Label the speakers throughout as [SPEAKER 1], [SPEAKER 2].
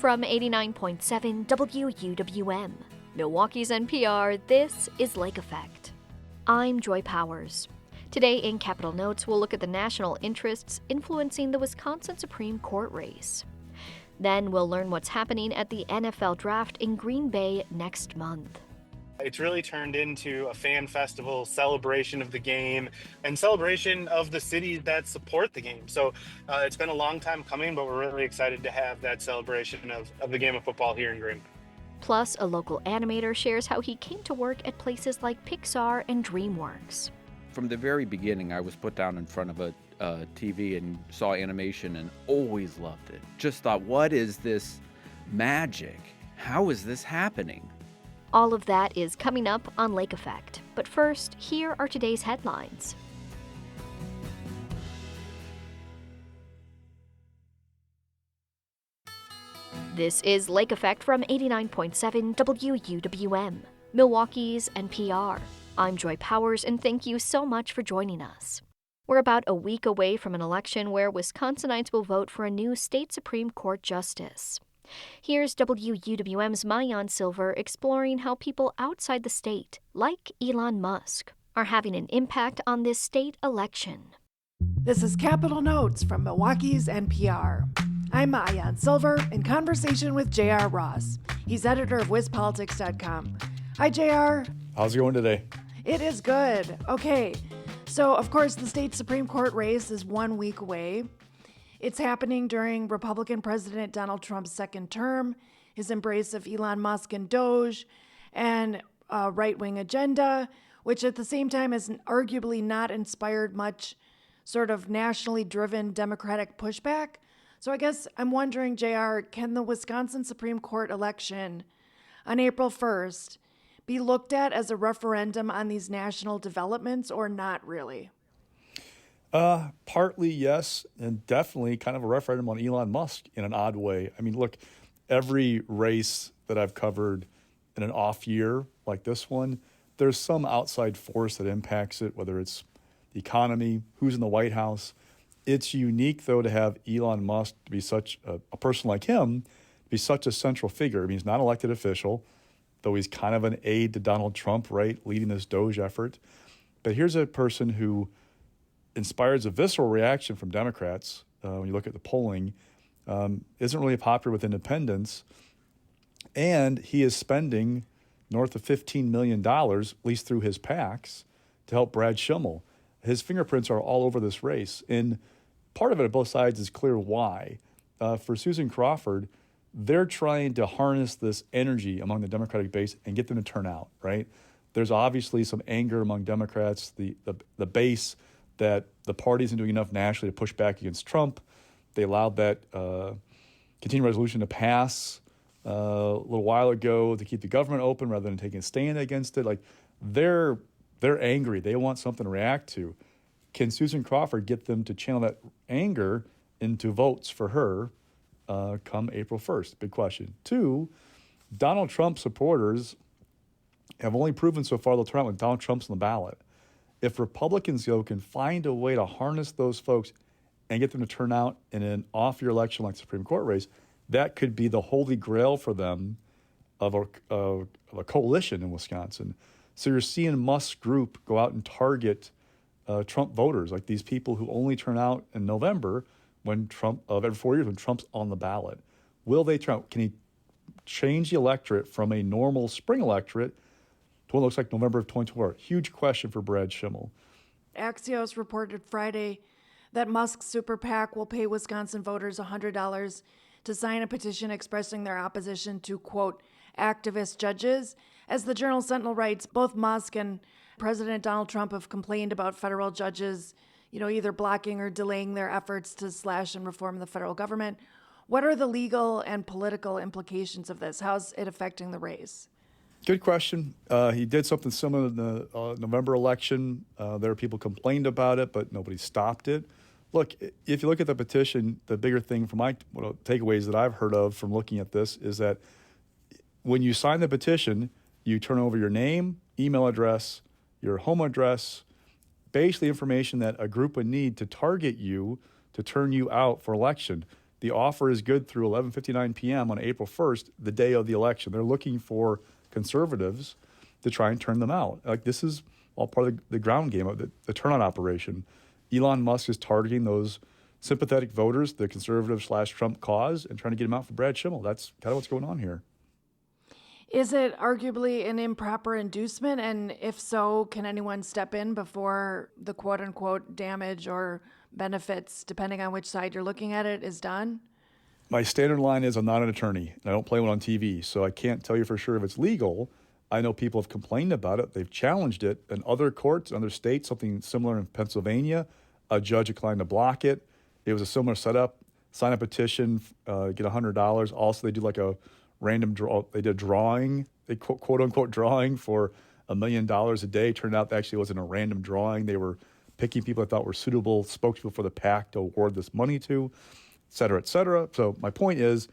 [SPEAKER 1] From 89.7 WUWM, Milwaukee's NPR, this is Lake Effect. I'm Joy Powers. Today in Capital Notes, we'll look at the national interests influencing the Wisconsin Supreme Court race. Then we'll learn what's happening at the NFL Draft in Green Bay next month.
[SPEAKER 2] It's really turned into a fan festival, celebration of the game, and celebration of the cities that support the game. So it's been a long time coming, but we're really excited to have that celebration of the game of football here in Green.
[SPEAKER 1] Plus, a local animator shares how he came to work at places like Pixar and Dreamworks.
[SPEAKER 3] From the very beginning, I was put down in front of a TV and saw animation and always loved it. Just thought, what is this magic? How is this happening?
[SPEAKER 1] All of that is coming up on Lake Effect. But first, here are today's headlines. This is Lake Effect from 89.7 WUWM, Milwaukee's NPR. I'm Joy Powers, and thank you so much for joining us. We're about a week away from an election where Wisconsinites will vote for a new state Supreme Court justice. Here's WUWM's Maayan Silver exploring how people outside the state, like Elon Musk, are having an impact on this state election.
[SPEAKER 4] This is Capital Notes from Milwaukee's NPR. I'm Maayan Silver in conversation with J.R. Ross. He's editor of WizPolitics.com. Hi, J.R.
[SPEAKER 5] How's it going today?
[SPEAKER 4] It is good. Okay, so of course the state Supreme Court race is 1 week away. It's happening during Republican President Donald Trump's second term, his embrace of Elon Musk and Doge, and a right-wing agenda, which at the same time has arguably not inspired much sort of nationally driven Democratic pushback. So I guess I'm wondering, JR, can the Wisconsin Supreme Court election on April 1st be looked at as a referendum on these national developments or not really?
[SPEAKER 5] Partly yes, and definitely kind of a referendum on Elon Musk in an odd way. I mean, look, every race that I've covered in an off year like this one, there's some outside force that impacts it, whether it's the economy, who's in the White House. It's unique, though, to have Elon Musk to be such a person like him, to be such a central figure. I mean, he's not an elected official, though he's kind of an aide to Donald Trump, right, leading this Doge effort. But here's a person who inspires a visceral reaction from Democrats when you look at the polling, isn't really popular with independents, and he is spending north of $15 million, at least through his PACs, to help Brad Schimmel. His fingerprints are all over this race, and part of it on both sides is clear why. For Susan Crawford, they're trying to harness this energy among the Democratic base and get them to turn out, right? There's obviously some anger among Democrats, the base, that the party isn't doing enough nationally to push back against Trump. They allowed that continuing resolution to pass a little while ago to keep the government open rather than taking a stand against it. Like they're angry. They want something to react to. Can Susan Crawford get them to channel that anger into votes for her come April 1st? Big question. 2, Donald Trump supporters have only proven so far they'll turn out when Donald Trump's on the ballot. If Republicans, though, can find a way to harness those folks and get them to turn out in an off-year election like the Supreme Court race, that could be the holy grail for them of a coalition in Wisconsin. So you're seeing Musk's group go out and target Trump voters, like these people who only turn out in November when every 4 years when Trump's on the ballot. Will they turn out? Can he change the electorate from a normal spring electorate to what looks like November of 2024? Huge question for Brad Schimmel.
[SPEAKER 4] Axios reported Friday that Musk's super PAC will pay Wisconsin voters $100 to sign a petition expressing their opposition to, quote, activist judges. As the Journal Sentinel writes, both Musk and President Donald Trump have complained about federal judges, either blocking or delaying their efforts to slash and reform the federal government. What are the legal and political implications of this? How's it affecting the race?
[SPEAKER 5] Good question. He did something similar in the November election. There are people complained about it, but nobody stopped it. Look, if you look at the petition, the bigger thing from my takeaways that I've heard of from looking at this is that when you sign the petition, you turn over your name, email address, your home address, basically information that a group would need to target you to turn you out for election. The offer is good through 11:59 p.m. on April 1st, the day of the election. They're looking for conservatives to try and turn them out. Like, this is all part of the ground game of the turnout operation. Elon Musk is targeting those sympathetic voters, the conservative/Trump cause, and trying to get them out for Brad Schimmel. That's kind of what's going on here.
[SPEAKER 4] Is it arguably an improper inducement? And if so, can anyone step in before the quote unquote damage or benefits, depending on which side you're looking at it, is done?
[SPEAKER 5] My standard line is I'm not an attorney and I don't play one on TV, so I can't tell you for sure if it's legal. I know people have complained about it. They've challenged it in other courts, in other states, something similar in Pennsylvania. A judge declined to block it. It was a similar setup. Sign a petition, get $100. Also, they do like a random draw. They did a drawing, they quote unquote drawing for $1 million a day. Turned out that actually wasn't a random drawing. They were picking people they thought were suitable spokespeople for the PAC to award this money to, et cetera, et cetera. So my point is,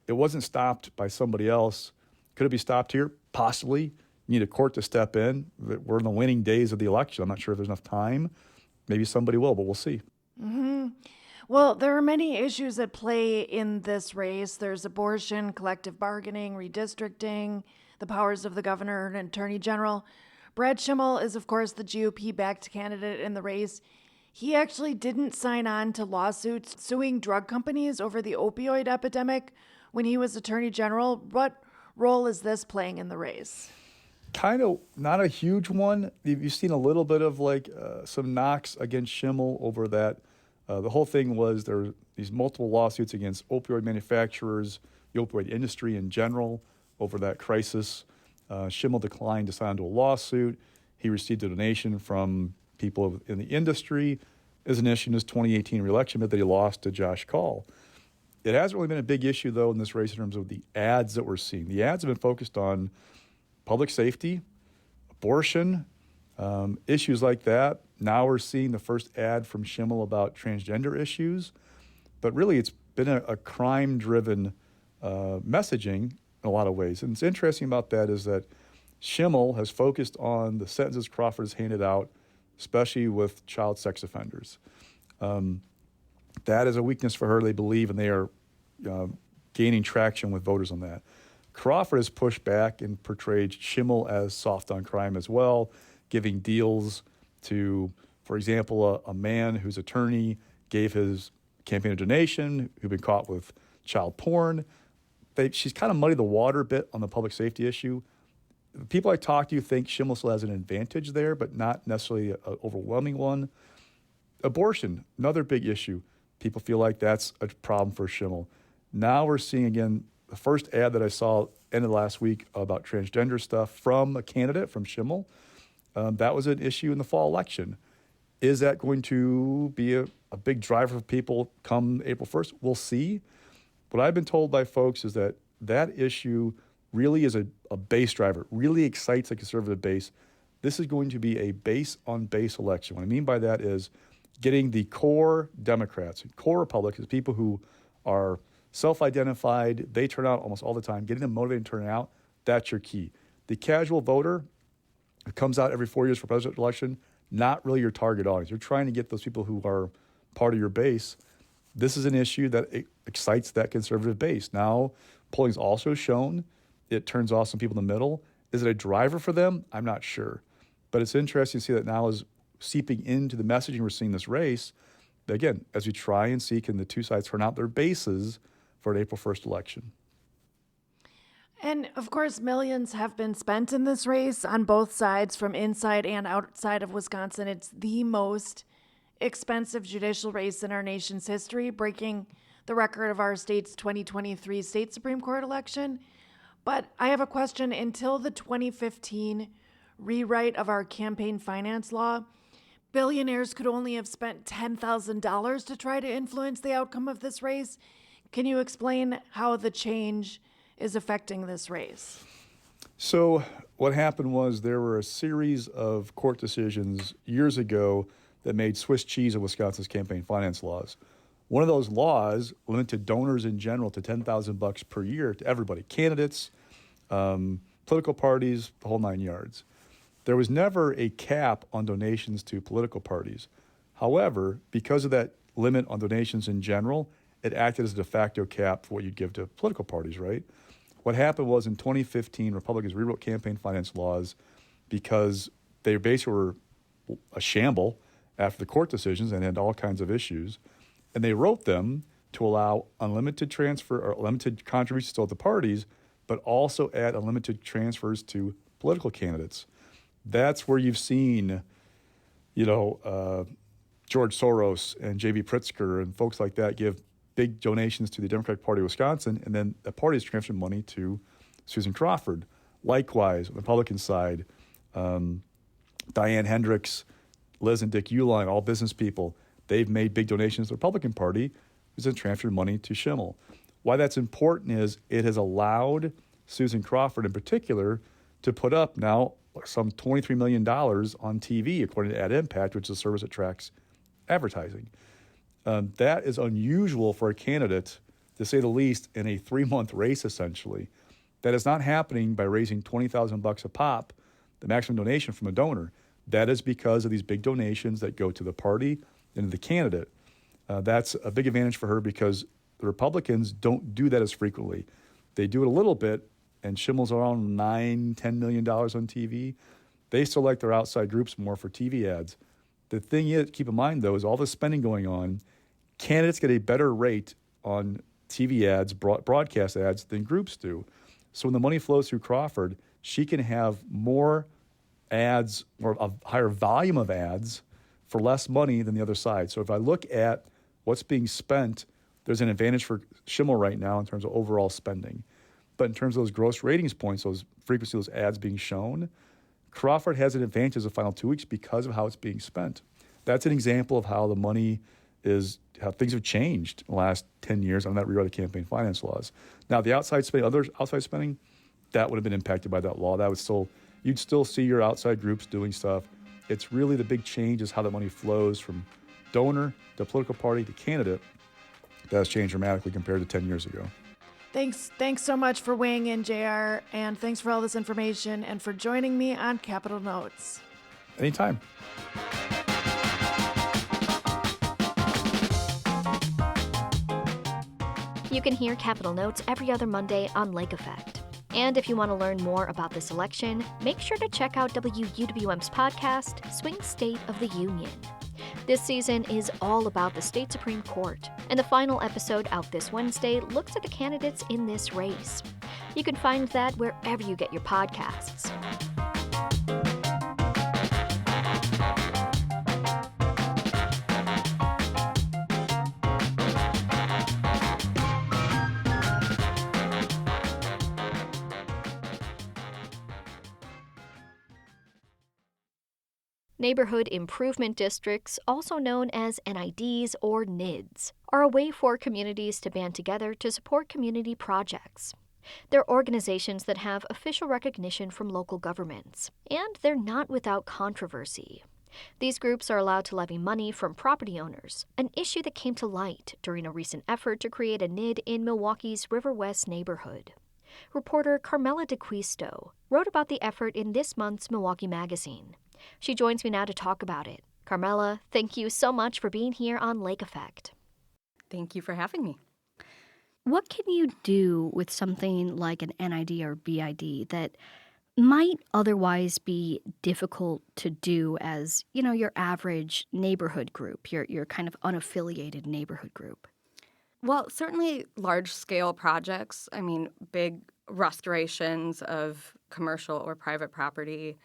[SPEAKER 5] it wasn't stopped by somebody else. Could it be stopped here? Possibly. You need a court to step in. We're in the winning days of the election. I'm not sure if there's enough time. Maybe somebody will, but we'll see.
[SPEAKER 4] Mm-hmm. Well, there are many issues at play in this race. There's abortion, collective bargaining, redistricting, the powers of the governor and attorney general. Brad Schimmel is, of course, the GOP-backed candidate in the race. He actually didn't sign on to lawsuits suing drug companies over the opioid epidemic when he was attorney general. What role is this playing in the race?
[SPEAKER 5] Kind of not a huge one. You've seen a little bit of some knocks against Schimmel over that. The whole thing was there were these multiple lawsuits against opioid manufacturers, the opioid industry in general, over that crisis. Schimmel declined to sign on to a lawsuit. He received a donation from people in the industry as an issue in his 2018 reelection bid that he lost to Josh Kaul. It hasn't really been a big issue, though, in this race in terms of the ads that we're seeing. The ads have been focused on public safety, abortion, issues like that. Now we're seeing the first ad from Schimmel about transgender issues. But really, it's been a crime-driven messaging in a lot of ways. And what's interesting about that is that Schimmel has focused on the sentences Crawford has handed out, especially with child sex offenders. That is a weakness for her, they believe, and they are gaining traction with voters on that. Crawford has pushed back and portrayed Schimmel as soft on crime as well, giving deals to, for example, a man whose attorney gave his campaign a donation, who'd been caught with child porn. She's kind of muddied the water a bit on the public safety issue. The people I talk to think Schimmel still has an advantage there, but not necessarily an overwhelming one. Abortion, another big issue. People feel like that's a problem for Schimmel. Now we're seeing, again, the first ad that I saw ended last week about transgender stuff from a candidate, from Schimmel. That was an issue in the fall election. Is that going to be a big driver for people come April 1st? We'll see. What I've been told by folks is that that issue really is a base driver, really excites the conservative base. This is going to be a base-on-base election. What I mean by that is getting the core Democrats, core Republicans, people who are self-identified, they turn out almost all the time, getting them motivated and turning out, that's your key. The casual voter who comes out every 4 years for presidential election, not really your target audience. You're trying to get those people who are part of your base. This is an issue that excites that conservative base. Now, polling's also shown it turns off some people in the middle. Is it a driver for them? I'm not sure. But it's interesting to see that now is seeping into the messaging we're seeing this race. Again, as we try and see, can the two sides turn out their bases for an April 1st election?
[SPEAKER 4] And of course, millions have been spent in this race on both sides, from inside and outside of Wisconsin. It's the most expensive judicial race in our nation's history, breaking the record of our state's 2023 state Supreme Court election. But I have a question. Until the 2015 rewrite of our campaign finance law, billionaires could only have spent $10,000 to try to influence the outcome of this race. Can you explain how the change is affecting this race?
[SPEAKER 5] So what happened was there were a series of court decisions years ago that made Swiss cheese of Wisconsin's campaign finance laws. One of those laws limited donors in general to $10,000 per year to everybody, candidates, political parties, the whole nine yards. There was never a cap on donations to political parties. However, because of that limit on donations in general, it acted as a de facto cap for what you'd give to political parties, right? What happened was in 2015, Republicans rewrote campaign finance laws because they basically were a shamble after the court decisions and had all kinds of issues. And they wrote them to allow unlimited transfer or limited contributions to the parties, but also add unlimited transfers to political candidates. That's where you've seen, George Soros and J.B. Pritzker and folks like that give big donations to the Democratic Party of Wisconsin, and then the parties transferred money to Susan Crawford. Likewise, on the Republican side, Diane Hendricks, Liz and Dick Uihlein, all business people, they've made big donations to the Republican Party, who's then transferred money to Schimmel. Why that's important is it has allowed Susan Crawford in particular to put up now some $23 million on TV, according to Ad Impact, which is a service that tracks advertising. That is unusual for a candidate, to say the least, in a 3-month race, essentially. That is not happening by raising $20,000 a pop, the maximum donation from a donor. That is because of these big donations that go to the party and to the candidate. That's a big advantage for her because the Republicans don't do that as frequently. They do it a little bit, and Schimmel's around $9-10 million on TV. They select their outside groups more for TV ads. The thing is, keep in mind, though, is all the spending going on, candidates get a better rate on TV ads, broadcast ads, than groups do. So when the money flows through Crawford, she can have more ads or a higher volume of ads for less money than the other side. So if I look at what's being spent, there's an advantage for Schimmel right now in terms of overall spending. But in terms of those gross ratings points, those frequency of those ads being shown, Crawford has an advantage in the final 2 weeks because of how it's being spent. That's an example of how the money is, how things have changed in the last 10 years on that rewrite of campaign finance laws. Now, the outside spending, other outside spending, that would have been impacted by that law. That would still, you'd still see your outside groups doing stuff. It's really the big change is how the money flows from donor to political party to candidate. That has changed dramatically compared to 10 years ago.
[SPEAKER 4] Thanks so much for weighing in, JR, and thanks for all this information and for joining me on Capital Notes.
[SPEAKER 5] Anytime.
[SPEAKER 1] You can hear Capital Notes every other Monday on Lake Effect. And if you want to learn more about this election, make sure to check out WUWM's podcast, Swing State of the Union. This season is all about the state Supreme Court, and the final episode out this Wednesday looks at the candidates in this race. You can find that wherever you get your podcasts. Neighborhood Improvement Districts, also known as NIDs or NIDs, are a way for communities to band together to support community projects. They're organizations that have official recognition from local governments, and they're not without controversy. These groups are allowed to levy money from property owners, an issue that came to light during a recent effort to create a NID in Milwaukee's River West neighborhood. Reporter Carmela DeQuisto wrote about the effort in this month's Milwaukee Magazine. She joins me now to talk about it. Carmela, thank you so much for being here on Lake Effect.
[SPEAKER 6] Thank you for having me.
[SPEAKER 1] What can you do with something like an NID or BID that might otherwise be difficult to do as, your average neighborhood group, your kind of unaffiliated neighborhood group?
[SPEAKER 6] Well, certainly large-scale projects, big restorations of commercial or private property.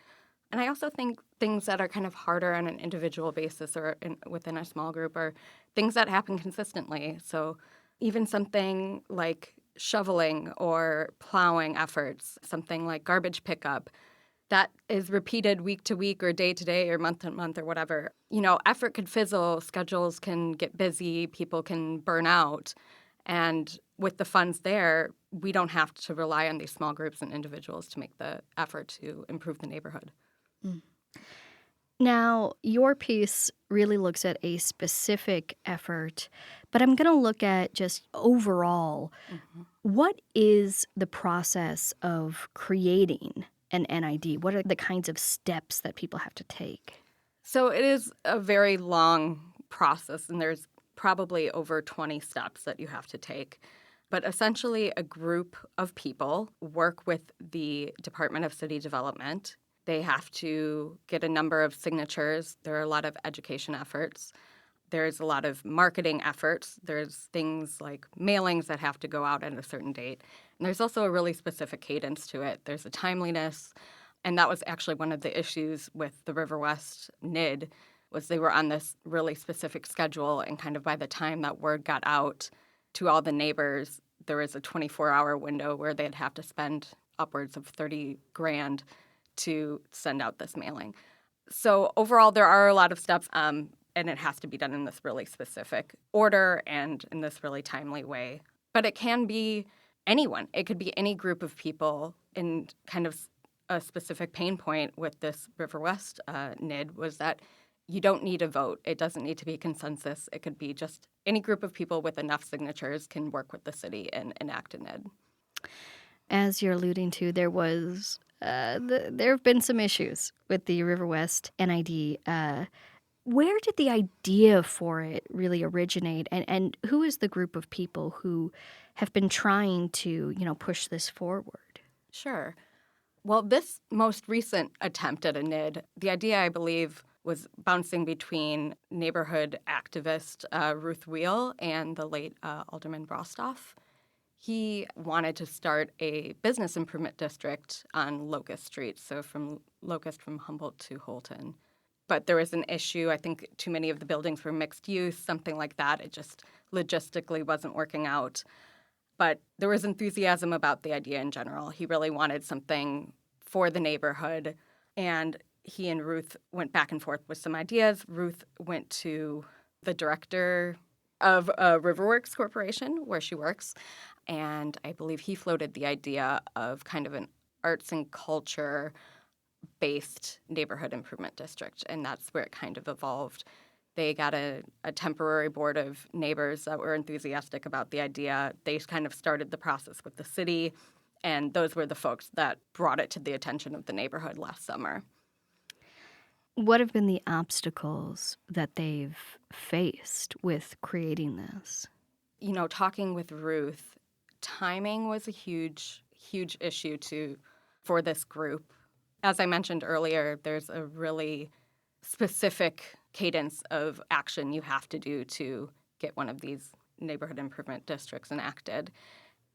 [SPEAKER 6] And I also think things that are kind of harder on an individual basis or within a small group are things that happen consistently. So even something like shoveling or plowing efforts, something like garbage pickup, that is repeated week to week or day to day or month to month or whatever. Effort could fizzle, schedules can get busy, people can burn out. And with the funds there, we don't have to rely on these small groups and individuals to make the effort to improve the neighborhood.
[SPEAKER 1] Now, your piece really looks at a specific effort, but I'm going to look at just overall. Mm-hmm. What is the process of creating an NID? What are the kinds of steps that people have to take?
[SPEAKER 6] So it is a very long process, and there's probably over 20 steps that you have to take. But essentially, a group of people work with the Department of City Development. They have to get a number of signatures. There are a lot of education efforts. There's a lot of marketing efforts. There's things like mailings that have to go out at a certain date. And there's also a really specific cadence to it. There's a timeliness. And that was actually one of the issues with the River West NID, was they were on this really specific schedule. And kind of by the time that word got out to all the neighbors, there was a 24-hour window where they'd have to spend upwards of $30,000 to send out this mailing. So overall, there are a lot of steps. And it has to be done in this really specific order and in this really timely way. But it can be anyone. It could be any group of people. In kind of a specific pain point with this River West NID was that you don't need a vote. It doesn't need to be consensus. It could be just any group of people with enough signatures can work with the city and enact a NID.
[SPEAKER 1] As you're alluding to, there have been some issues with the River West NID. Where did the idea for it really originate, and who is the group of people who have been trying to, push this forward?
[SPEAKER 6] Sure. Well, this most recent attempt at a NID, the idea, I believe, was bouncing between neighborhood activist Ruth Wheel and the late Alderman Brostoff. He wanted to start a business improvement district on Locust Street, so from Locust from Humboldt to Holton. But there was an issue. I think too many of the buildings were mixed use, something like that. It just logistically wasn't working out. But there was enthusiasm about the idea in general. He really wanted something for the neighborhood. And he and Ruth went back and forth with some ideas. Ruth went to the director of Riverworks Corporation, where she works. And I believe he floated the idea of kind of an arts and culture based neighborhood improvement district, and that's where it kind of evolved. They got a temporary board of neighbors that were enthusiastic about the idea. They kind of started the process with the city, and those were the folks that brought it to the attention of the neighborhood last summer.
[SPEAKER 1] What have been the obstacles that they've faced with creating this?
[SPEAKER 6] Talking with Ruth, timing was a huge issue for this group. As I mentioned earlier, there's a really specific cadence of action you have to do to get one of these neighborhood improvement districts enacted.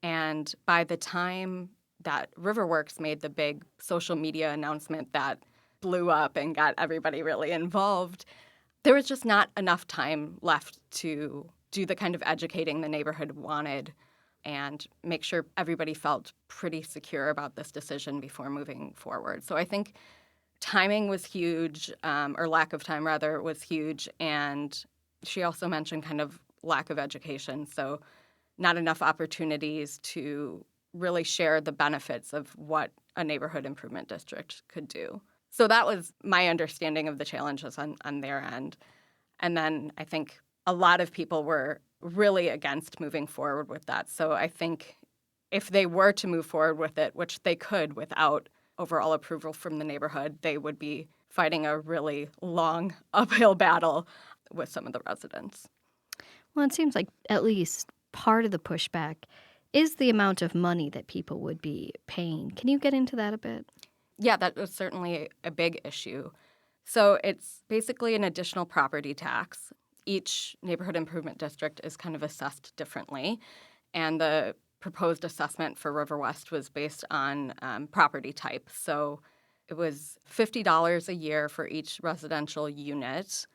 [SPEAKER 6] And by the time that Riverworks made the big social media announcement that blew up and got everybody really involved, there was just not enough time left to do the kind of educating the neighborhood wanted and make sure everybody felt pretty secure about this decision before moving forward. So I think timing was huge, or lack of time, rather, was huge. And she also mentioned kind of lack of education, so not enough opportunities to really share the benefits of what a neighborhood improvement district could do. So that was my understanding of the challenges on their end. And then I think a lot of people were really against moving forward with that. So I think if they were to move forward with it, which they could without overall approval from the neighborhood, they would be fighting a really long uphill battle with some of the residents.
[SPEAKER 1] Well, it seems like at least part of the pushback is the amount of money that people would be paying. Can you get into that a bit?
[SPEAKER 6] Yeah, that was certainly a big issue. So it's basically an additional property tax. Each neighborhood improvement district is kind of assessed differently, and the proposed assessment for River West was based on property type. So it was $50 a year for each residential unit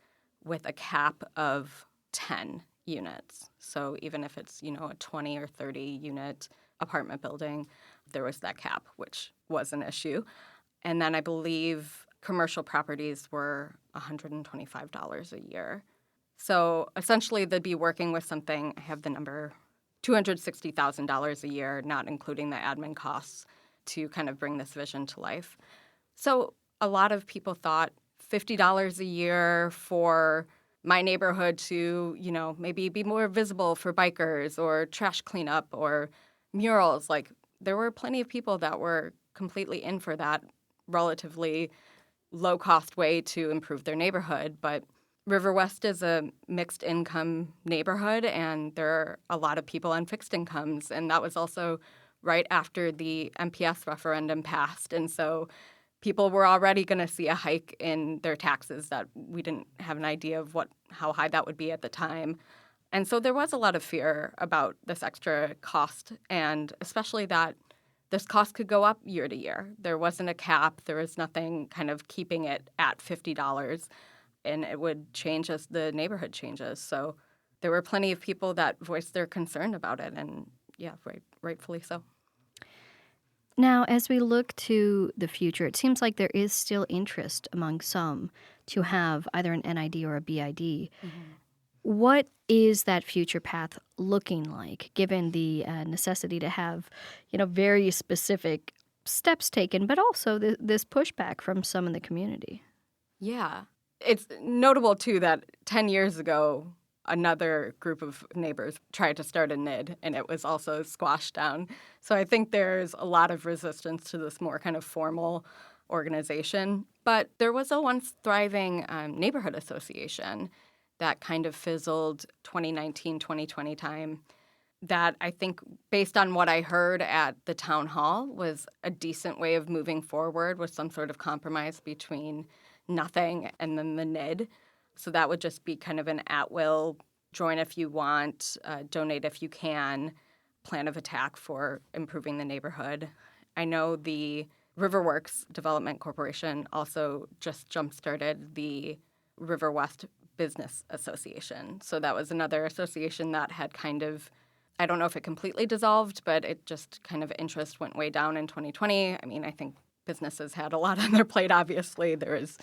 [SPEAKER 6] with a cap of 10 units. So even if it's, a 20 or 30 unit apartment building, there was that cap, which was an issue. And then I believe commercial properties were $125 a year. So essentially, they'd be working with something, I have the number, $260,000 a year, not including the admin costs, to kind of bring this vision to life. So a lot of people thought $50 a year for my neighborhood to, maybe be more visible for bikers or trash cleanup or murals. Like, there were plenty of people that were completely in for that relatively low-cost way to improve their neighborhood, but River West is a mixed income neighborhood, and there are a lot of people on fixed incomes. And that was also right after the MPS referendum passed. And so people were already going to see a hike in their taxes that we didn't have an idea of how high that would be at the time. And so there was a lot of fear about this extra cost, and especially that this cost could go up year to year. There wasn't a cap. There was nothing kind of keeping it at $50, and it would change as the neighborhood changes. So there were plenty of people that voiced their concern about it, and yeah, rightfully so.
[SPEAKER 1] Now, as we look to the future, it seems like there is still interest among some to have either an NID or a BID. What is that future path looking like, given the necessity to have, very specific steps taken, but also this pushback from some in the community?
[SPEAKER 6] Yeah. It's notable, too, that 10 years ago, another group of neighbors tried to start a NID, and it was also squashed down. So I think there's a lot of resistance to this more kind of formal organization. But there was a once thriving neighborhood association that kind of fizzled 2019, 2020 time that I think, based on what I heard at the town hall, was a decent way of moving forward with some sort of compromise between nothing and then the NID. So that would just be kind of an at-will, join if you want, donate if you can, plan of attack for improving the neighborhood. I know the Riverworks Development Corporation also just jump-started the River West Business Association. So that was another association that had kind of, I don't know if it completely dissolved, but it just kind of interest went way down in 2020. I mean, I think businesses had a lot on their plate, obviously. There is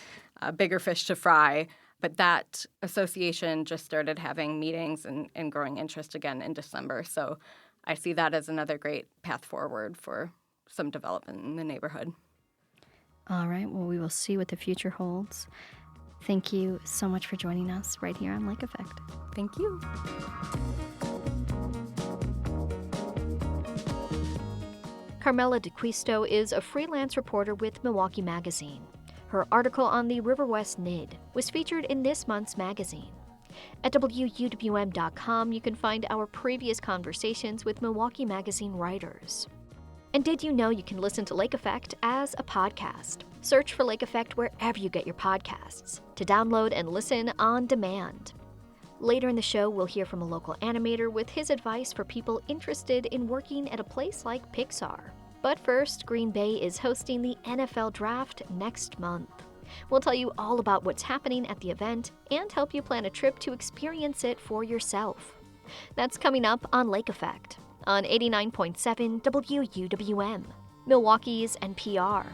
[SPEAKER 6] bigger fish to fry. But that association just started having meetings and growing interest again in December. So I see that as another great path forward for some development in the neighborhood.
[SPEAKER 1] All right. Well, we will see what the future holds. Thank you so much for joining us right here on Lake Effect.
[SPEAKER 6] Thank you.
[SPEAKER 1] Carmela DeQuisto is a freelance reporter with Milwaukee Magazine. Her article on the River West NID was featured in this month's magazine. At WUWM.com, you can find our previous conversations with Milwaukee Magazine writers. And did you know you can listen to Lake Effect as a podcast? Search for Lake Effect wherever you get your podcasts to download and listen on demand. Later in the show, we'll hear from a local animator with his advice for people interested in working at a place like Pixar. But first, Green Bay is hosting the NFL Draft next month. We'll tell you all about what's happening at the event and help you plan a trip to experience it for yourself. That's coming up on Lake Effect on 89.7 WUWM, Milwaukee's NPR.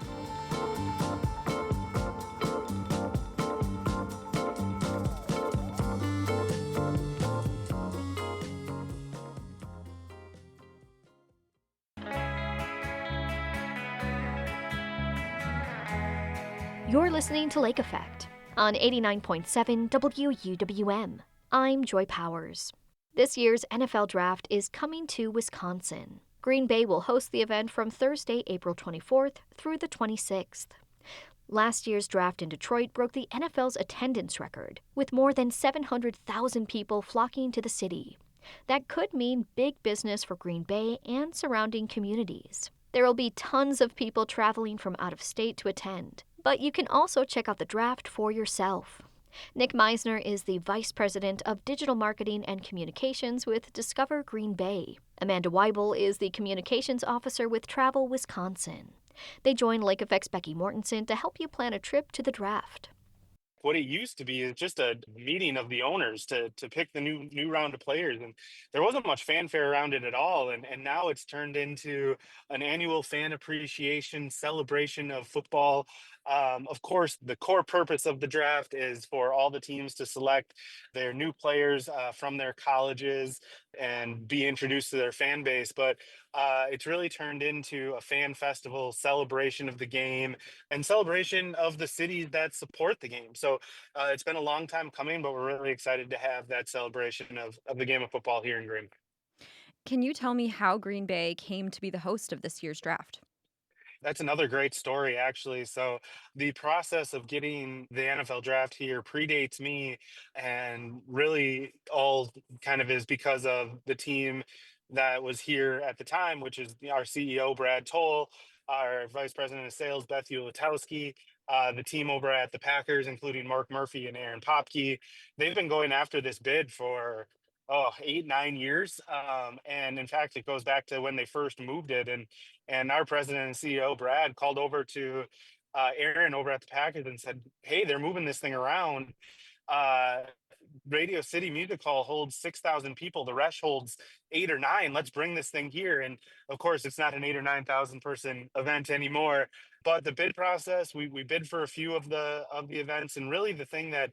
[SPEAKER 1] You're listening to Lake Effect on 89.7 WUWM. I'm Joy Powers. This year's NFL Draft is coming to Wisconsin. Green Bay will host the event from Thursday, April 24th through the 26th. Last year's draft in Detroit broke the NFL's attendance record, with more than 700,000 people flocking to the city. That could mean big business for Green Bay and surrounding communities. There will be tons of people traveling from out of state to attend, but you can also check out the draft for yourself. Nick Meisner is the Vice President of Digital Marketing and Communications with Discover Green Bay. Amanda Weibel is the Communications Officer with Travel Wisconsin. They join Lake Effect's Becky Mortensen to help you plan a trip to the draft.
[SPEAKER 2] What it used to be is just a meeting of the owners to pick the new round of players, and there wasn't much fanfare around it at all. And now it's turned into an annual fan appreciation celebration of football. Of course, the core purpose of the draft is for all the teams to select their new players from their colleges and be introduced to their fan base. But it's really turned into a fan festival celebration of the game and celebration of the cities that support the game. So it's been a long time coming, but we're really excited to have that celebration of the game of football here in Green Bay.
[SPEAKER 7] Can you tell me how Green Bay came to be the host of this year's draft?
[SPEAKER 2] That's another great story, actually. So, the process of getting the NFL draft here predates me, and really all kind of is because of the team that was here at the time, which is our CEO, Brad Toll, our Vice President of Sales, Beth Ulatowski, the team over at the Packers, including Mark Murphy and Aaron Popke. They've been going after this bid for 8, 9 years. And in fact, it goes back to when they first moved it. And our president and CEO, Brad, called over to Aaron over at the Packers and said, "Hey, they're moving this thing around. Uh, Radio City Music Hall holds 6,000 people. The rest holds 8 or 9. Let's bring this thing here." And of course, it's not an 8 or 9 thousand person event anymore. But the bid process, we bid for a few of the events, and really the thing that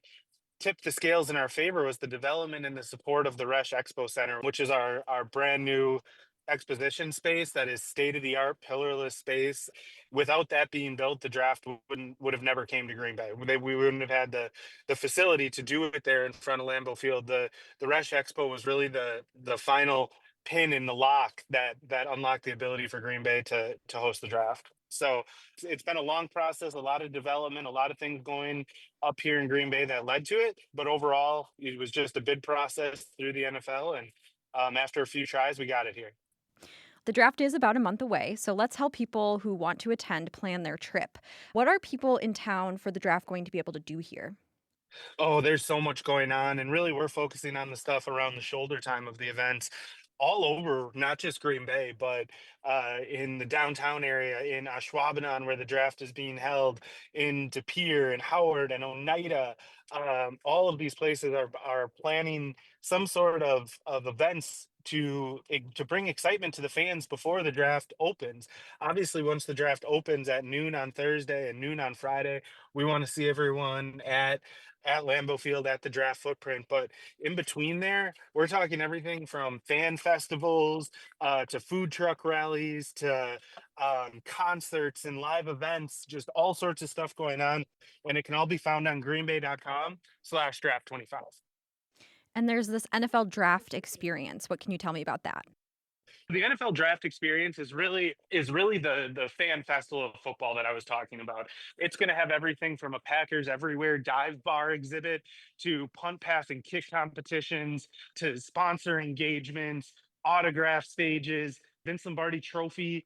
[SPEAKER 2] tipped the scales in our favor was the development and the support of the Resch Expo Center, which is our brand new exposition space that is state of the art pillarless space. Without that being built, the draft would have never came to Green Bay. We wouldn't have had the facility to do it there in front of Lambeau Field. The Resch Expo was really the final pin in the lock that unlocked the ability for Green Bay to host the draft. So it's been a long process, a lot of development, a lot of things going up here in Green Bay that led to it. But overall, it was just a bid process through the NFL. And after a few tries, we got it here.
[SPEAKER 7] The draft is about a month away, so let's help people who want to attend plan their trip. What are people in town for the draft going to be able to do here?
[SPEAKER 2] Oh, there's so much going on, and really we're focusing on the stuff around the shoulder time of the events all over, not just Green Bay, but in the downtown area, in Ashwaubenon, where the draft is being held, in De Pere and Howard and Oneida. All of these places are planning some sort of events to bring excitement to the fans before the draft opens. Obviously, once the draft opens at noon on Thursday and noon on Friday, we want to see everyone at Lambeau Field at the draft footprint. But in between there, we're talking everything from fan festivals to food truck rallies to concerts and live events, just all sorts of stuff going on. And it can all be found on greenbay.com/draft25.
[SPEAKER 7] And there's this NFL draft experience. What can you tell me about that?
[SPEAKER 2] The NFL draft experience is really the fan festival of football that I was talking about. It's going to have everything from a Packers Everywhere dive bar exhibit to punt, pass, and kick competitions to sponsor engagements, autograph stages, Vince Lombardi Trophy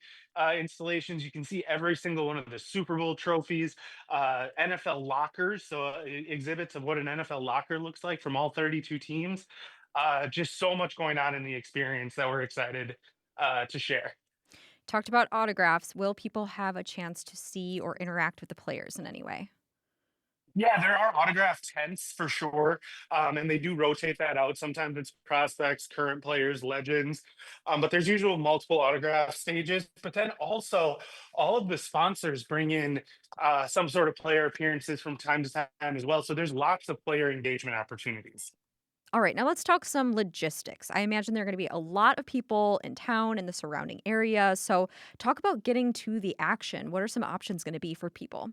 [SPEAKER 2] installations. You can see every single one of the Super Bowl trophies, NFL lockers, so exhibits of what an NFL locker looks like from all 32 teams. Just so much going on in the experience that we're excited to share.
[SPEAKER 7] Talked about autographs. Will people have a chance to see or interact with the players in any way?
[SPEAKER 2] Yeah, there are autograph tents for sure, and they do rotate that out. Sometimes it's prospects, current players, legends, but there's usually multiple autograph stages. But then also, all of the sponsors bring in some sort of player appearances from time to time as well. So there's lots of player engagement opportunities.
[SPEAKER 7] All right, now let's talk some logistics. I imagine there are going to be a lot of people in town and the surrounding area. So, talk about getting to the action. What are some options going to be for people?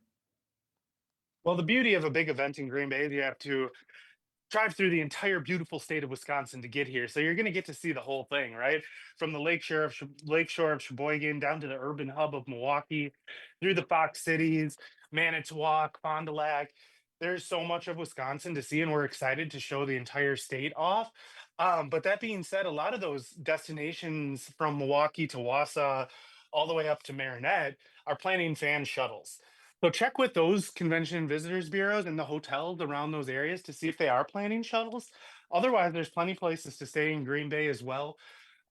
[SPEAKER 2] Well, the beauty of a big event in Green Bay is you have to drive through the entire beautiful state of Wisconsin to get here. So you're going to get to see the whole thing, right? From the Lakeshore of Sheboygan down to the urban hub of Milwaukee, through the Fox Cities, Manitowoc, Fond du Lac. There's so much of Wisconsin to see, and we're excited to show the entire state off. But that being said, a lot of those destinations from Milwaukee to Wausau, all the way up to Marinette, are planning fan shuttles. So check with those convention and visitors bureaus and the hotels around those areas to see if they are planning shuttles. Otherwise, there's plenty places to stay in Green Bay as well.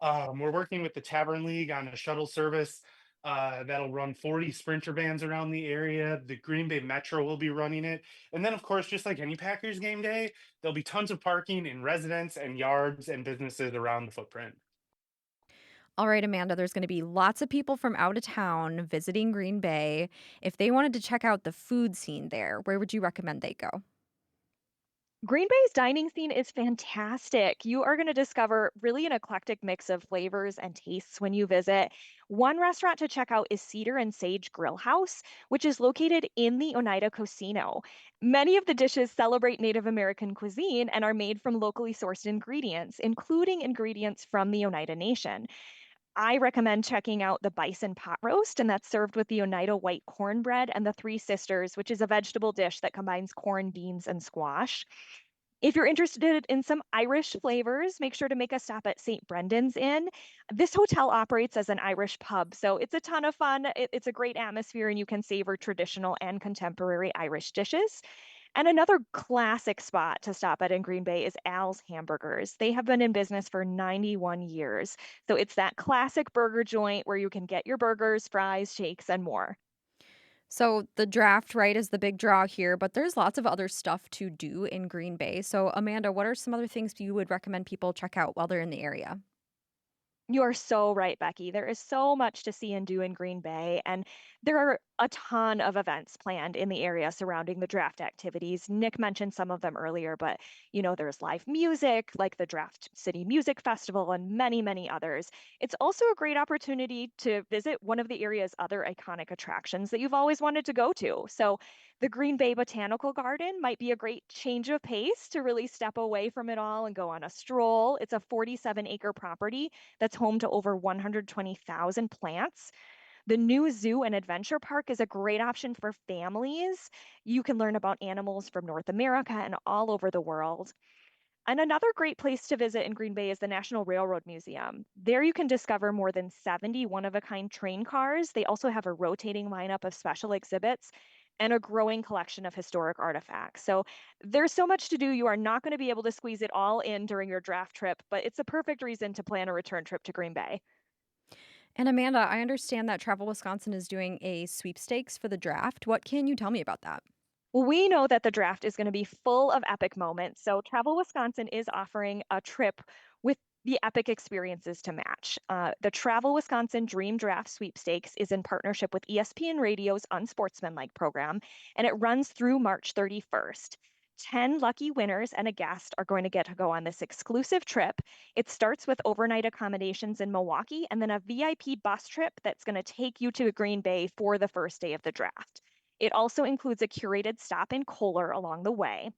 [SPEAKER 2] We're working with the Tavern League on a shuttle service that'll run 40 Sprinter vans around the area. The Green Bay Metro will be running it. And then, of course, just like any Packers game day, there'll be tons of parking in residents and yards and businesses around the footprint.
[SPEAKER 7] All right, Amanda, there's going to be lots of people from out of town visiting Green Bay. If they wanted to check out the food scene there, where would you recommend they go?
[SPEAKER 8] Green Bay's dining scene is fantastic. You are going to discover really an eclectic mix of flavors and tastes when you visit. One restaurant to check out is Cedar and Sage Grill House, which is located in the Oneida Casino. Many of the dishes celebrate Native American cuisine and are made from locally sourced ingredients, including ingredients from the Oneida Nation. I recommend checking out the bison pot roast, and that's served with the Oneida white cornbread and the Three Sisters, which is a vegetable dish that combines corn, beans, and squash. If you're interested in some Irish flavors, make sure to make a stop at St. Brendan's Inn. This hotel operates as an Irish pub, so it's a ton of fun. It's a great atmosphere, and you can savor traditional and contemporary Irish dishes. And another classic spot to stop at in Green Bay is Al's Hamburgers. They have been in business for 91 years. So it's that classic burger joint where you can get your burgers, fries, shakes, and more.
[SPEAKER 7] So the draft, right, is the big draw here, but there's lots of other stuff to do in Green Bay. So, Amanda, what are some other things you would recommend people check out while they're in the area?
[SPEAKER 8] You are so right, Becky. There is so much to see and do in Green Bay, and there are a ton of events planned in the area surrounding the draft activities. Nick mentioned some of them earlier, but there's live music like the Draft City Music Festival and many, many others. It's also a great opportunity to visit one of the area's other iconic attractions that you've always wanted to go to. So, the Green Bay Botanical Garden might be a great change of pace to really step away from it all and go on a stroll. It's a 47-acre property that's home to over 120,000 plants. The new zoo and adventure park is a great option for families. You can learn about animals from North America and all over the world. And another great place to visit in Green Bay is the National Railroad Museum. There you can discover more than 70 one-of-a-kind train cars. They also have a rotating lineup of special exhibits and a growing collection of historic artifacts. So there's so much to do. You are not going to be able to squeeze it all in during your draft trip, but it's a perfect reason to plan a return trip to Green Bay.
[SPEAKER 7] And Amanda, I understand that Travel Wisconsin is doing a sweepstakes for the draft. What can you tell me about that?
[SPEAKER 8] Well, we know that the draft is going to be full of epic moments. So Travel Wisconsin is offering a trip with the epic experiences to match. The Travel Wisconsin Dream Draft Sweepstakes is in partnership with ESPN Radio's Unsportsmanlike program, and it runs through March 31st. 10 lucky winners and a guest are going to get to go on this exclusive trip. It starts with overnight accommodations in Milwaukee and then a VIP bus trip that's going to take you to Green Bay for the first day of the draft. It also includes a curated stop in Kohler along the way.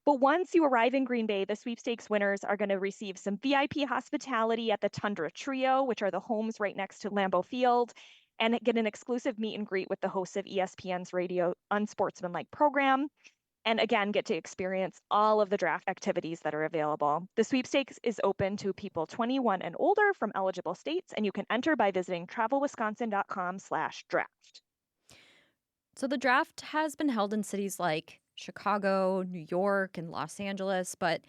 [SPEAKER 8] But once you arrive in Green Bay, the sweepstakes winners are going to receive some VIP hospitality at the Tundra Trio, which are the homes right next to Lambeau Field, and get an exclusive meet and greet with the hosts of ESPN's Radio Unsportsmanlike program. And again, get to experience all of the draft activities that are available. The sweepstakes is open to people 21 and older from eligible states, and you can enter by visiting travelwisconsin.com/draft.
[SPEAKER 7] So the draft has been held in cities like Chicago, New York, and Los Angeles, but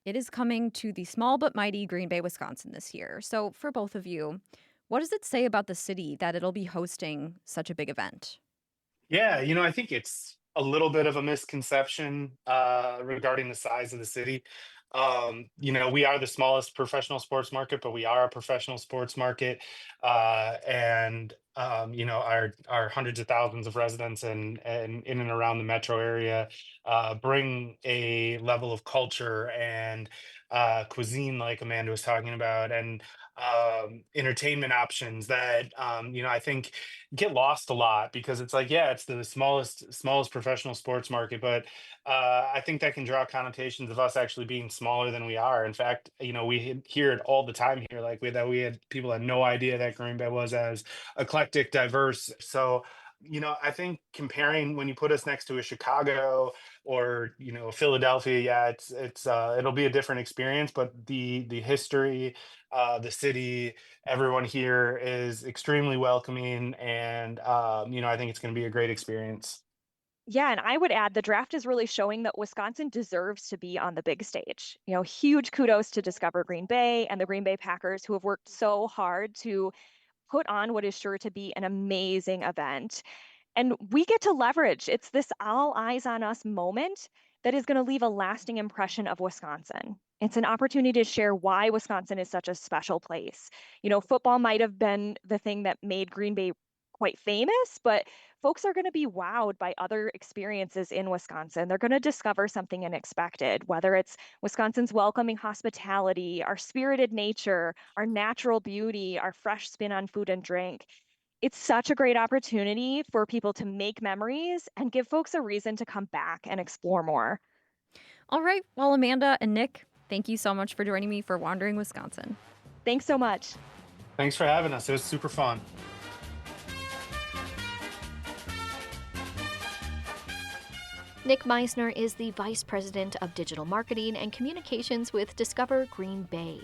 [SPEAKER 7] it is coming to the small but mighty Green Bay, Wisconsin this year. So for both of you, what does it say about the city that it'll be hosting such a big event?
[SPEAKER 2] Yeah, I think it's a little bit of a misconception regarding the size of the city. We are the smallest professional sports market, but we are a professional sports market, and our hundreds of thousands of residents and in and around the metro area bring a level of culture and cuisine, like Amanda was talking about, and entertainment options that I think get lost a lot because it's like, yeah, it's the smallest professional sports market, but I think that can draw connotations of us actually being smaller than we are. In fact, we hear it all the time here, like we had people had no idea that Green Bay was as eclectic, diverse. So I think comparing when you put us next to a Chicago or Philadelphia, yeah, it'll be a different experience, but the history, the city, everyone here is extremely welcoming, and I think it's going to be a great experience.
[SPEAKER 8] Yeah, and I would add the draft is really showing that Wisconsin deserves to be on the big stage. Huge kudos to Discover Green Bay and the Green Bay Packers who have worked so hard to put on what is sure to be an amazing event. And we get to leverage. It's this all eyes on us moment that is going to leave a lasting impression of Wisconsin. It's an opportunity to share why Wisconsin is such a special place. Football might have been the thing that made Green Bay quite famous, but folks are going to be wowed by other experiences in Wisconsin. They're going to discover something unexpected, whether it's Wisconsin's welcoming hospitality, our spirited nature, our natural beauty, our fresh spin on food and drink. It's such a great opportunity for people to make memories and give folks a reason to come back and explore more.
[SPEAKER 7] All right. Well, Amanda and Nick, thank you so much for joining me for Wandering Wisconsin.
[SPEAKER 8] Thanks so much.
[SPEAKER 2] Thanks for having us. It was super fun.
[SPEAKER 1] Nick Meisner is the Vice President of Digital Marketing and Communications with Discover Green Bay.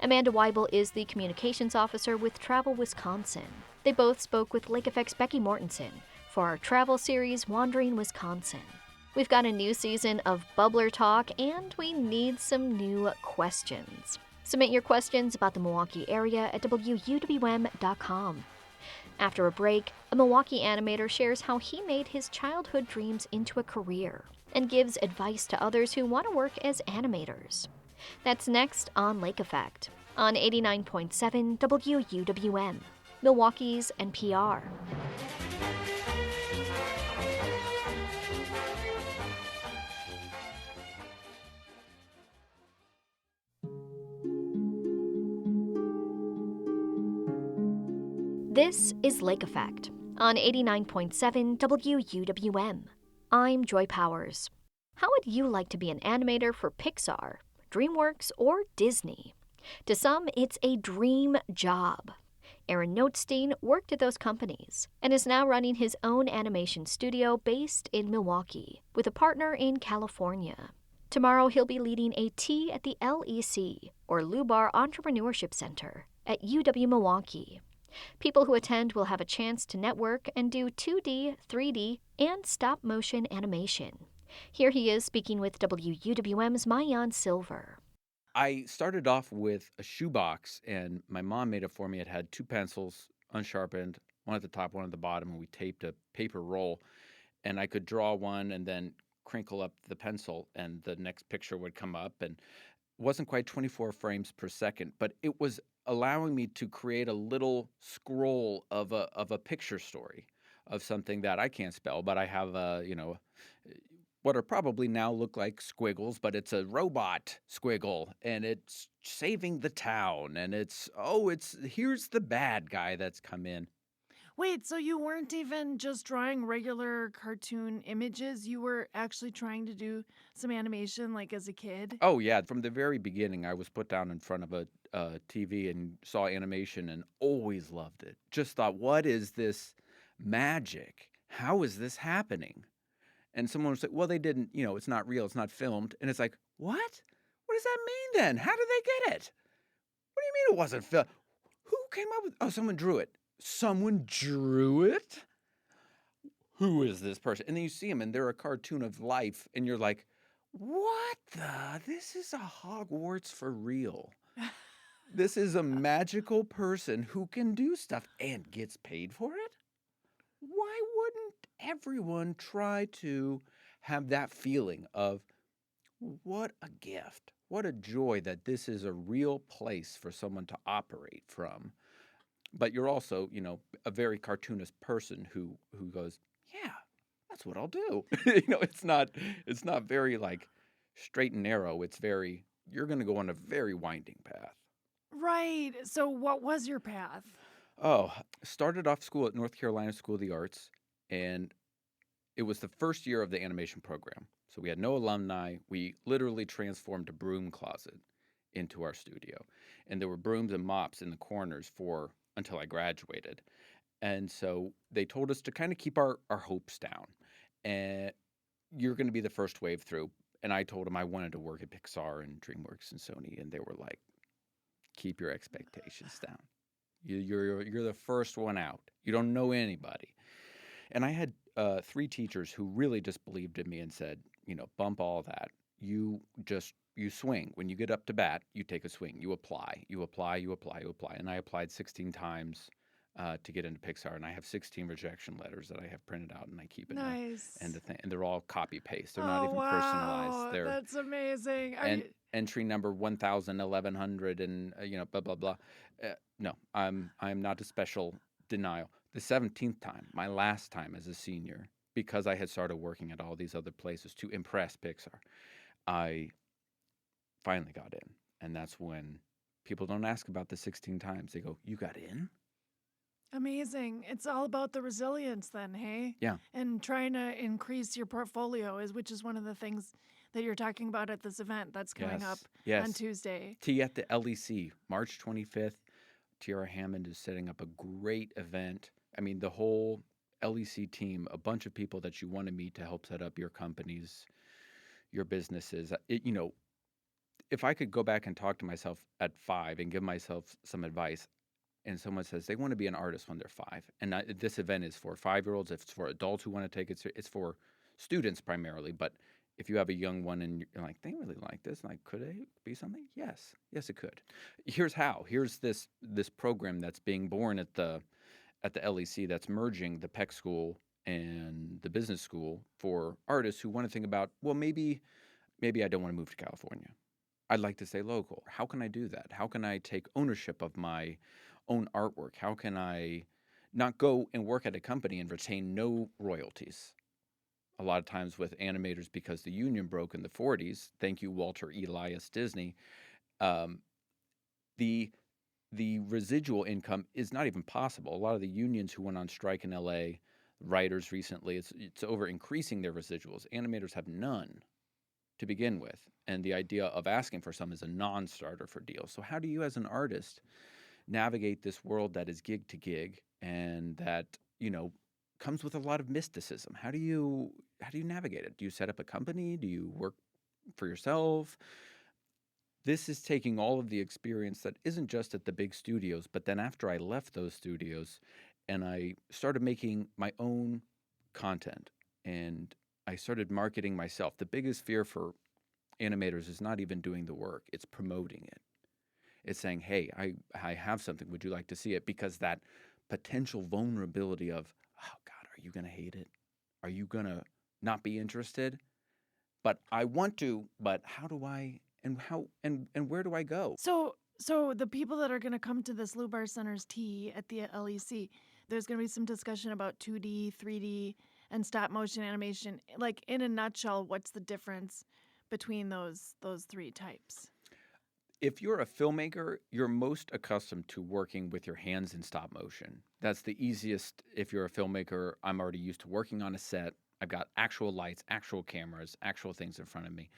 [SPEAKER 1] Amanda Weibel is the Communications Officer with Travel Wisconsin. They both spoke with Lake Effect's Becky Mortensen for our travel series, Wandering Wisconsin. We've got a new season of Bubbler Talk, and we need some new questions. Submit your questions about the Milwaukee area at wuwm.com. After a break, a Milwaukee animator shares how he made his childhood dreams into a career and gives advice to others who want to work as animators. That's next on Lake Effect on 89.7 WUWM, Milwaukee's NPR. This is Lake Effect on 89.7 WUWM. I'm Joy Powers. How would you like to be an animator for Pixar, DreamWorks, or Disney? To some, it's a dream job. Aaron Notstein worked at those companies and is now running his own animation studio based in Milwaukee with a partner in California. Tomorrow, he'll be leading a tea at the LEC, or Lubar Entrepreneurship Center, at UW Milwaukee. People who attend will have a chance to network and do 2D, 3D, and stop-motion animation. Here he is speaking with WUWM's Maayan Silver.
[SPEAKER 3] I started off with a shoebox, and my mom made it for me. It had 2 pencils, unsharpened, one at the top, one at the bottom, and we taped a paper roll. And I could draw one and then crinkle up the pencil, and the next picture would come up. And it wasn't quite 24 frames per second, but it was allowing me to create a little scroll of a picture story of something that I can't spell, but I have what are probably now look like squiggles, but it's a robot squiggle, and it's saving the town, and it's here's the bad guy that's come in.
[SPEAKER 4] Wait, so you weren't even just drawing regular cartoon images? You were actually trying to do some animation like as a kid?
[SPEAKER 3] Oh yeah, from the very beginning, I was put down in front of a TV and saw animation and always loved it. Just thought, what is this magic? How is this happening? And someone was like, well, they didn't, it's not real, it's not filmed. And it's like, what? What does that mean then? How did they get it? What do you mean it wasn't filmed? Who came up with, oh, someone drew it. Someone drew it? Who is this person? And then you see them and they're a cartoon of life. And you're like, what the? This is a Hogwarts for real. This is a magical person who can do stuff and gets paid for it? Why wouldn't everyone try to have that feeling of what a gift, what a joy that this is a real place for someone to operate from? But you're also, a very cartoonist person who goes, yeah, that's what I'll do. It's not very like straight and narrow. It's very, you're going to go on a very winding path.
[SPEAKER 4] Right. So what was your path?
[SPEAKER 3] Oh, started off school at North Carolina School of the Arts, and it was the first year of the animation program. So we had no alumni. We literally transformed a broom closet into our studio. And there were brooms and mops in the corners until I graduated. And so they told us to kind of keep our hopes down. And you're going to be the first wave through. And I told them I wanted to work at Pixar and DreamWorks and Sony. And they were like, keep your expectations down. You're the first one out. You don't know anybody. And I had 3 teachers who really just believed in me and said, bump all that. You swing. When you get up to bat, you take a swing. You apply. And I applied 16 times to get into Pixar. And I have 16 rejection letters that I have printed out and I keep in
[SPEAKER 4] Nice.
[SPEAKER 3] And they're all copy paste. They're not even personalized. They're
[SPEAKER 4] That's amazing.
[SPEAKER 3] entry number 1,000, 1,100, and blah blah blah. No, I'm not a special denial. The 17th time, my last time as a senior, because I had started working at all these other places to impress Pixar, I finally got in, and that's when people don't ask about the 16 times. They go, "You got in?"
[SPEAKER 4] Amazing. It's all about the resilience then, hey?
[SPEAKER 3] Yeah.
[SPEAKER 4] And trying to increase your portfolio which is one of the things that you're talking about at this event that's coming up on Tuesday.
[SPEAKER 3] Tea at the LEC, March 25th. Tiara Hammond is setting up a great event. I mean, the whole LEC team, a bunch of people that you want to meet to help set up your companies, your businesses. If I could go back and talk to myself at 5 and give myself some advice, and someone says they want to be an artist when they're 5, and this event is for 5-year-olds, if it's for adults who want to take it, it's for students primarily. But if you have a young one and you're like, they really like this, like, could it be something? Yes, it could. Here's how. Here's this program that's being born at the LEC that's merging the Peck School and the business school for artists who want to think about, well, maybe I don't want to move to California. I'd like to stay local. How can I do that? How can I take ownership of my own artwork? How can I not go and work at a company and retain no royalties? A lot of times with animators, because the union broke in the 40s, thank you, Walter Elias Disney, the residual income is not even possible. A lot of the unions who went on strike in LA, writers recently, it's over increasing their residuals. Animators have none to begin with. And the idea of asking for some is a non-starter for deals. So how do you as an artist navigate this world that is gig to gig and that, comes with a lot of mysticism? How do you navigate it? Do you set up a company? Do you work for yourself? This is taking all of the experience that isn't just at the big studios, but then after I left those studios and I started making my own content and I started marketing myself. The biggest fear for animators is not even doing the work, it's promoting it. It's saying, hey, I have something, would you like to see it? Because that potential vulnerability of, oh God, are you going to hate it? Are you going to not be interested? But I want to, but how do I, and where do I go?
[SPEAKER 4] So the people that are going to come to this Lou Bar Center's tea at the LEC, there's going to be some discussion about 2D, 3D, and stop motion animation. Like, in a nutshell, what's the difference between those 3 types?
[SPEAKER 3] If you're a filmmaker, you're most accustomed to working with your hands in stop motion. That's the easiest. If you're a filmmaker, I'm already used to working on a set. I've got actual lights, actual cameras, actual things in front of me.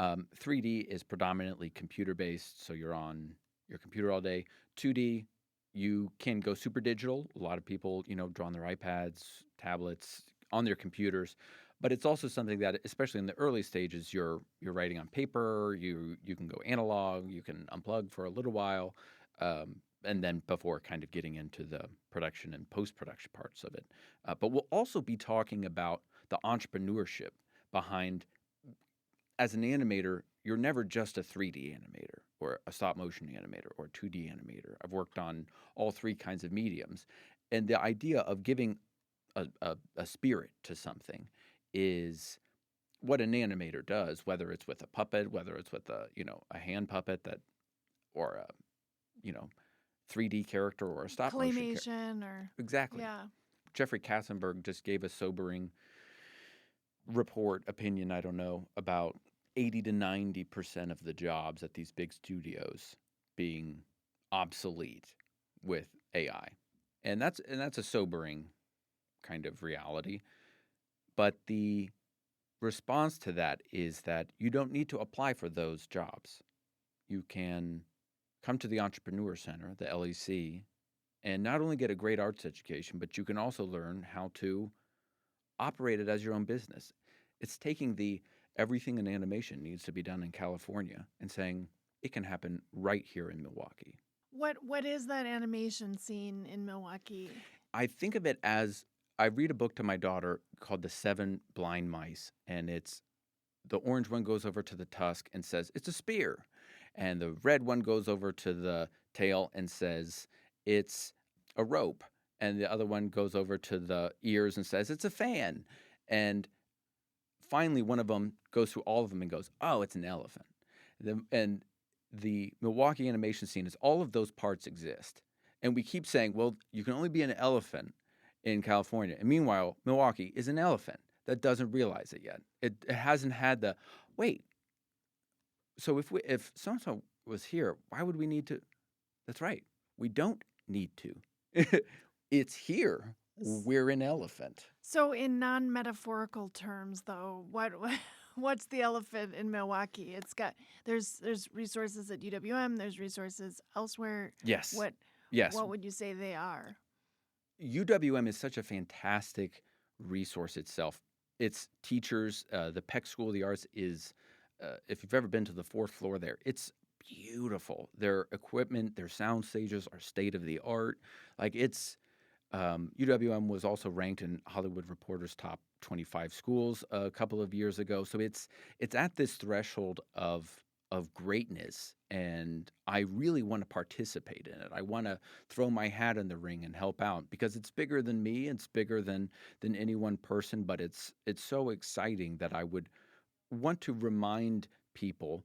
[SPEAKER 3] 3D is predominantly computer-based, so you're on your computer all day. 2D, you can go super digital. A lot of people, draw on their iPads, tablets, on their computers. But it's also something that, especially in the early stages, you're writing on paper. You can go analog. You can unplug for a little while, and then before kind of getting into the production and post-production parts of it. But we'll also be talking about the entrepreneurship behind. As an animator, you're never just a 3D animator or a stop-motion animator or a 2D animator. I've worked on all 3 kinds of mediums, and the idea of giving a spirit to something is what an animator does, whether it's with a puppet, whether it's with a hand puppet or a 3D character or a stop motion
[SPEAKER 4] claymation or
[SPEAKER 3] exactly.
[SPEAKER 4] Yeah.
[SPEAKER 3] Jeffrey Katzenberg just gave a sobering opinion, I don't know, about 80 to 90% of the jobs at these big studios being obsolete with AI, and that's a sobering kind of reality. But the response to that is that you don't need to apply for those jobs. You can come to the Entrepreneur Center, the LEC, and not only get a great arts education, but you can also learn how to operate it as your own business. It's taking everything in animation needs to be done in California and saying it can happen right here in Milwaukee.
[SPEAKER 4] What is that animation scene in Milwaukee?
[SPEAKER 3] I think of it as, I read a book to my daughter called The 7 Blind Mice, and it's the orange one goes over to the tusk and says, it's a spear. And the red one goes over to the tail and says, it's a rope. And the other one goes over to the ears and says, it's a fan. And finally, one of them goes through all of them and goes, oh, it's an elephant. And the Milwaukee animation scene is all of those parts exist. And we keep saying, well, you can only be an elephant in California. And meanwhile, Milwaukee is an elephant that doesn't realize it yet. It hasn't had the, wait, so if so-and-so was here, why would we need to? That's right. We don't need to. It's here. We're an elephant.
[SPEAKER 4] So in non-metaphorical terms, though, what's the elephant in Milwaukee? There's resources at UWM. There's resources elsewhere.
[SPEAKER 3] Yes. Yes.
[SPEAKER 4] what would you say they are?
[SPEAKER 3] UWM is such a fantastic resource itself. Its teachers, the Peck School of the Arts is, if you've ever been to the fourth floor there, it's beautiful. Their equipment, their sound stages are state of the art. Like it's, UWM was also ranked in Hollywood Reporter's top 25 schools a couple of years ago. So it's at this threshold of greatness, and I really want to participate in it. I want to throw my hat in the ring and help out because it's bigger than me. It's bigger than any one person, but it's so exciting that I would want to remind people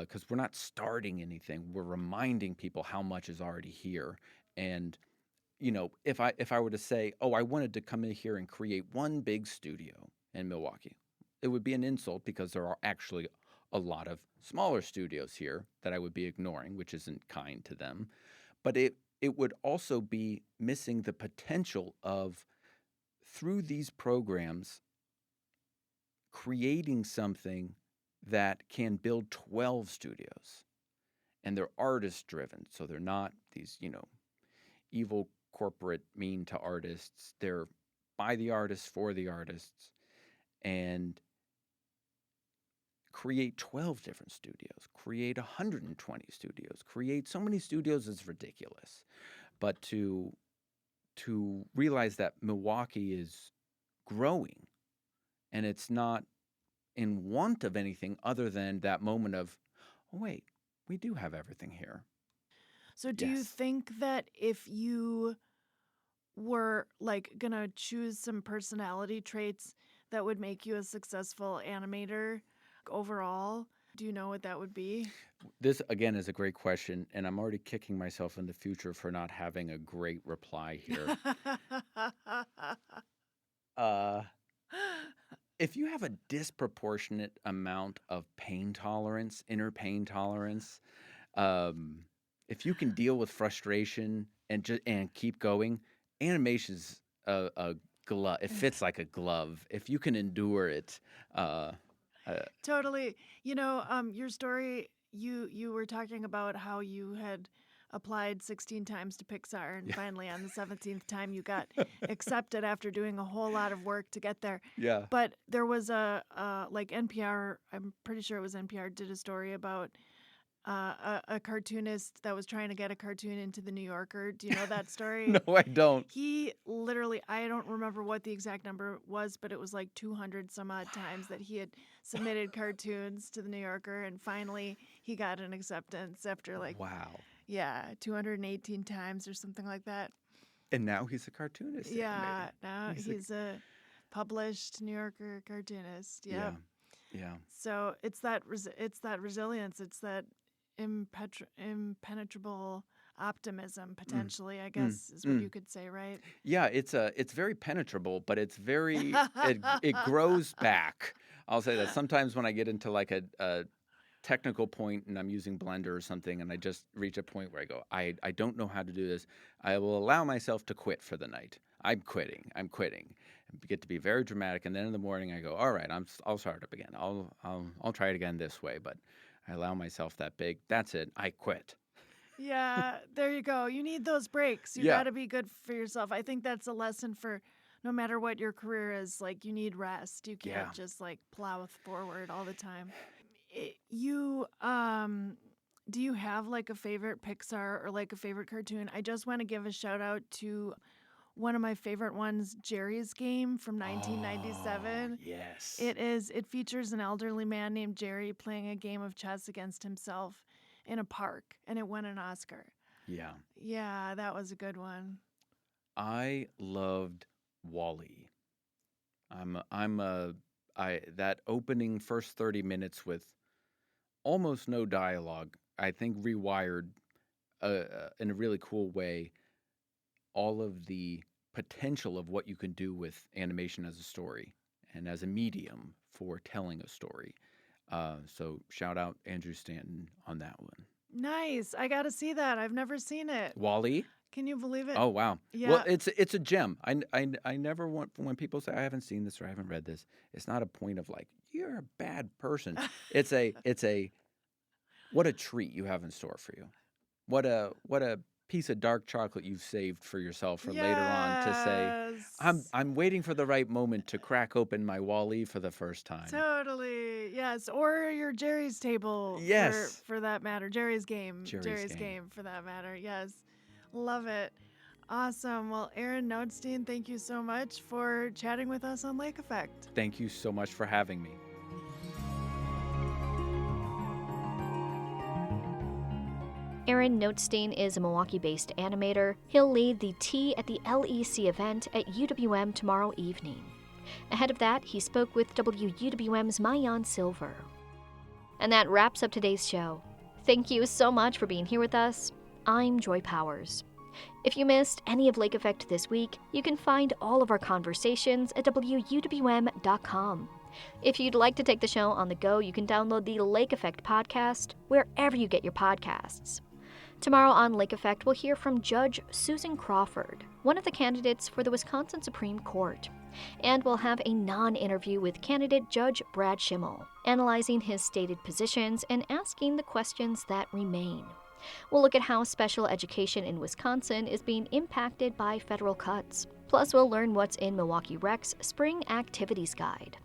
[SPEAKER 3] because we're not starting anything. We're reminding people how much is already here. And if I were to say, oh, I wanted to come in here and create one big studio in Milwaukee, it would be an insult because there are actually a lot of smaller studios here that I would be ignoring, which isn't kind to them. But it would also be missing the potential of, through these programs, creating something that can build 12 studios. And they're artist driven. So they're not these, evil corporate mean to artists. They're by the artists, for the artists. And create 12 different studios, create 120 studios, create so many studios is ridiculous. But to realize that Milwaukee is growing and it's not in want of anything other than that moment of, oh, wait, we do have everything here.
[SPEAKER 4] So do you
[SPEAKER 3] Yes.
[SPEAKER 4] think that if you were like gonna choose some personality traits that would make you a successful animator overall, do you know what that would be?
[SPEAKER 3] This, again, is a great question, and I'm already kicking myself in the future for not having a great reply here. uh, if you have a disproportionate amount of pain tolerance, inner pain tolerance, um, if you can deal with frustration and keep going, animation's a glove. It fits like a glove. If you can endure it, uh,
[SPEAKER 4] Totally. Your story, you were talking about how you had applied 16 times to Pixar, and
[SPEAKER 3] Yeah.
[SPEAKER 4] finally on the 17th time you got accepted after doing a whole lot of work to get there.
[SPEAKER 3] yeah,
[SPEAKER 4] But there was like NPR, I'm pretty sure it was NPR, did a story about a cartoonist that was trying to get a cartoon into the New Yorker. Do you know that story?
[SPEAKER 3] no, I don't.
[SPEAKER 4] He literally, I don't remember what the exact number was, but it was like 200 some odd times that he had submitted cartoons to the New Yorker, and finally he got an acceptance after like,
[SPEAKER 3] Wow.
[SPEAKER 4] 218 times or something like that.
[SPEAKER 3] And now he's a cartoonist.
[SPEAKER 4] Yeah, now
[SPEAKER 3] He's
[SPEAKER 4] he's a published New Yorker cartoonist.
[SPEAKER 3] Yeah,
[SPEAKER 4] Yep.
[SPEAKER 3] yeah.
[SPEAKER 4] So it's that resilience, it's that impenetrable optimism potentially, I guess is what you could say, right?
[SPEAKER 3] Yeah, it's very penetrable, but it's very it grows back. I'll say that sometimes when I get into like a technical point and I'm using Blender or something and I just reach a point where I go, I don't know how to do this. I will allow myself to quit for the night. I'm quitting. I get to be very dramatic, and then in the morning I go, all right, I'll start up again. I'll try it again this way, but I allow myself that big. That's it. I quit.
[SPEAKER 4] Yeah, there you go. You need those breaks. You
[SPEAKER 3] Yeah.
[SPEAKER 4] got to be good for yourself. I think that's a lesson for no matter what your career is. Like, you need rest. You can't
[SPEAKER 3] Yeah.
[SPEAKER 4] just like plow forward all the time. Do you have like a favorite Pixar or like a favorite cartoon? I just want to give a shout out to one of my favorite ones, Jerry's Game from 1997.
[SPEAKER 3] Oh, yes.
[SPEAKER 4] It features an elderly man named Jerry playing a game of chess against himself in a park, and it won an Oscar.
[SPEAKER 3] Yeah.
[SPEAKER 4] Yeah, that was a good one.
[SPEAKER 3] I loved Wall-E. That opening first 30 minutes with almost no dialogue, I think rewired in a really cool way all of the potential of what you can do with animation as a story and as a medium for telling a story. So shout out Andrew Stanton on that one.
[SPEAKER 4] Nice. I got to see that. I've never seen it.
[SPEAKER 3] Wall-E?
[SPEAKER 4] Can you believe it?
[SPEAKER 3] Oh wow!
[SPEAKER 4] Yeah.
[SPEAKER 3] Well, it's a gem. I never want, when people say I haven't seen this or I haven't read this. It's not a point of like you're a bad person. It's a what a treat you have in store for you. What a piece of dark chocolate you've saved for yourself for later on to say,
[SPEAKER 4] Yes.
[SPEAKER 3] I'm waiting for the right moment to crack open my Wall-E for the first time.
[SPEAKER 4] Totally. Yes. Or your Jerry's table
[SPEAKER 3] Yes.
[SPEAKER 4] for that matter. Jerry's game.
[SPEAKER 3] Jerry's game.
[SPEAKER 4] For that matter. Yes. Love it. Awesome. Well, Aaron Notstein, thank you so much for chatting with us on Lake Effect.
[SPEAKER 3] Thank you so much for having me.
[SPEAKER 1] Aaron Notstein is a Milwaukee-based animator. He'll lead the Tea at the LEC event at UWM tomorrow evening. Ahead of that, he spoke with WUWM's Mayan Silver. And that wraps up today's show. Thank you so much for being here with us. I'm Joy Powers. If you missed any of Lake Effect this week, you can find all of our conversations at WUWM.com. If you'd like to take the show on the go, you can download the Lake Effect podcast wherever you get your podcasts. Tomorrow on Lake Effect, we'll hear from Judge Susan Crawford, one of the candidates for the Wisconsin Supreme Court. And we'll have a non-interview with candidate Judge Brad Schimmel, analyzing his stated positions and asking the questions that remain. We'll look at how special education in Wisconsin is being impacted by federal cuts. Plus, we'll learn what's in Milwaukee Rec's Spring Activities Guide.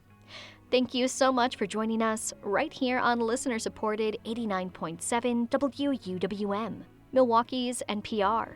[SPEAKER 1] Thank you so much for joining us right here on listener-supported 89.7 WUWM, Milwaukee's NPR.